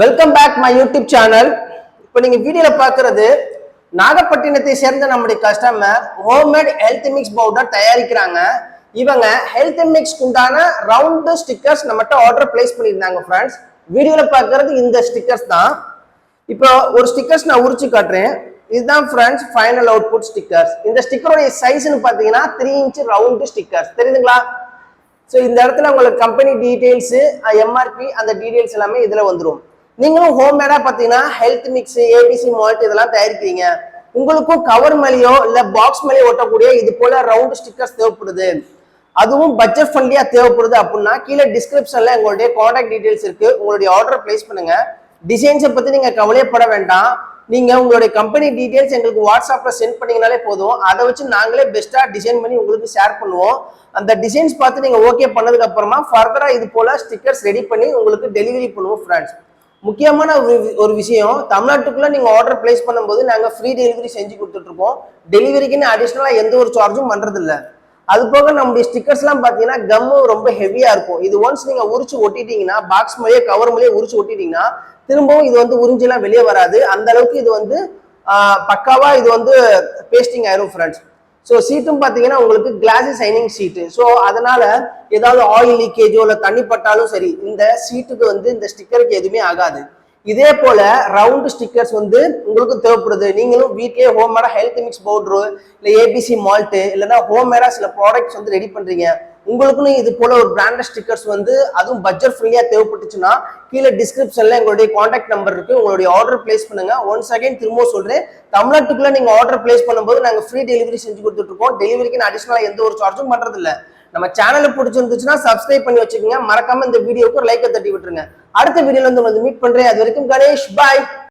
Welcome back my YouTube channel. இப்போ நீங்க வீடியோல பாக்குறது நாகப்பட்டினத்தை சேர்ந்த நம்முடைய customer homemade health mix powder தயாரிக்கிறாங்க. இவங்க ஹெல்த் மிக்ஸ் உண்டான ரவுண்ட் ஸ்டிக்கர்ஸ் நம்மகிட்ட ஆர்டர் பிளேஸ் பண்ணியிருந்தாங்க. ஃப்ரெண்ட்ஸ், வீடியோல பாக்குறது இந்த ஸ்டிக்கர்ஸ் தான். இப்போ ஒரு ஸ்டிக்கர்ஸ் நான் உரிச்சு காட்டுறேன். இதுதான் ஃப்ரெண்ட்ஸ் ஃபைனல் அவுட்புட் ஸ்டிக்கர்ஸ். இந்த ஸ்டிக்கரோட சைஸ்ன்னு பாத்தீங்கன்னா 3 இன்ச் ரவுண்ட் ஸ்டிக்கர்ஸ் தெரியுதுங்களா? ஸோ இந்த இடத்துல உங்களுக்கு கம்பெனி டீடைல்ஸ், எம்ஆர்பி அந்த டீடைல்ஸ் எல்லாமே இதுல வந்துடும். நீங்களும் ஹோம்மேடா பாத்தீங்கன்னா ஹெல்த் மிக்ஸ், ஏபிசி மால்ட் இதெல்லாம் தயாரிக்கிறீங்க. உங்களுக்கும் கவர் மேலேயோ இல்ல பாக்ஸ் மேலேயோ ஒட்டக்கூடிய இது போல ரவுண்ட் ஸ்டிக்கர்ஸ் தேவைப்படுது, அதுவும் பட்ஜெட் ஃப்ரெண்ட்லியா தேவைப்படுது அப்படின்னா கீழே டிஸ்கிரிப்ஷன்ல உங்களுடைய கான்டாக்ட் டீடைல்ஸ் இருக்கு. உங்களுடைய ஆர்டர் பிளேஸ் பண்ணுங்க. டிசைன்ஸை பத்தி நீங்க கவலைப்பட வேண்டாம். நீங்க உங்களுடைய கம்பெனி டீடைல்ஸ் எங்களுக்கு வாட்ஸ்அப்ல சென்ட் பண்ணீங்கனாலே போதும். அதை வச்சு நாங்களே பெஸ்டா டிசைன் பண்ணி உங்களுக்கு ஷேர் பண்ணுவோம். அந்த டிசைன்ஸ் பார்த்து நீங்க ஓகே பண்ணதுக்கு அப்புறமா ஃபர்தரா இது போல ஸ்டிக்கர்ஸ் ரெடி பண்ணி உங்களுக்கு டெலிவரி பண்ணுவோம். ஃப்ரெண்ட்ஸ், முக்கியமான ஒரு விஷயம், தமிழ்நாட்டுக்குள்ள நீங்க ஆர்டர் பிளேஸ் பண்ணும்போது நாங்க ஃப்ரீ டெலிவரி செஞ்சு கொடுத்துட்டு இருக்கோம். டெலிவரிக்குன்னு அடிஷனலா எந்த ஒரு சார்ஜும் பண்றது இல்ல. அது போக நம்முடைய ஸ்டிக்கர்ஸ் எல்லாம் பாத்தீங்கன்னா கம்மு ரொம்ப ஹெவியா இருக்கும். இது ஒன்ஸ் நீங்க உரிச்சு ஒட்டிட்டீங்கன்னா, பாக்ஸ் மேலேயே கவர் மேலேயே உரிச்சு ஒட்டிட்டீங்கன்னா திரும்பவும் இது வந்து உறிஞ்செல்லாம் வெளியே வராது. அந்த அளவுக்கு இது வந்து பக்காவா இது வந்து பேஸ்டிங் ஆயிரும். ஃப்ரெண்ட்ஸ், ஸோ சீட்டும் பார்த்தீங்கன்னா உங்களுக்கு கிளாஸ் சைனிங் சீட்டு. ஸோ அதனால ஏதாவது ஆயில் லீக்கேஜோ இல்லை தண்ணி பட்டாலும் சரி, இந்த சீட்டுக்கு வந்து இந்த ஸ்டிக்கருக்கு எதுவுமே ஆகாது. இதே போல ரவுண்ட் ஸ்டிக்கர்ஸ் வந்து உங்களுக்கு தேவைப்படுது. நீங்களும் வீட்லயே ஹோம்மேடா ஹெல்த் மிக்ஸ் பவுடரு இல்லை ஏபிசி மால்ட்டு இல்லைன்னா ஹோம்மேடா சில ப்ராடக்ட்ஸ் வந்து ரெடி பண்றீங்க, உங்களுக்குன்னு இது போல ஒரு பிராண்டட் ஸ்டிக்கர்ஸ் வந்து அதுவும் பட்ஜெட் ஃப்ரீயா தேவைப்பட்டுச்சுன்னா கீழே டிஸ்கிரிப்ஷன்ல எங்களுடைய கான்டாக்ட் நம்பர் இருக்கு. உங்களுடைய ஆர்டர் பிளேஸ் பண்ணுங்க. ஒன்ஸ் அகைன் திரும்ப சொல்றேன், தமிழ்நாட்டுக்குள்ள நீங்க ஆர்டர் பிளேஸ் பண்ணும்போது நாங்க ஃப்ரீ டெலிவரி செஞ்சு கொடுத்துட்டு இருக்கோம். டெலிவரிக்கு அடிஷனலா எந்த ஒரு சார்ஜும் பண்றது இல்ல. நம்ம சேனலை பிடிச்சிருந்துச்சுன்னா சப்ஸ்கிரைப் பண்ணி வச்சுக்கோங்க. மறக்காம இந்த வீடியோக்கு ஒரு லைக்கை தட்டி விட்டுருங்க. அடுத்த வீடியோல வந்து மீட் பண்றேன். அது வரைக்கும் கணேஷ், பாய்.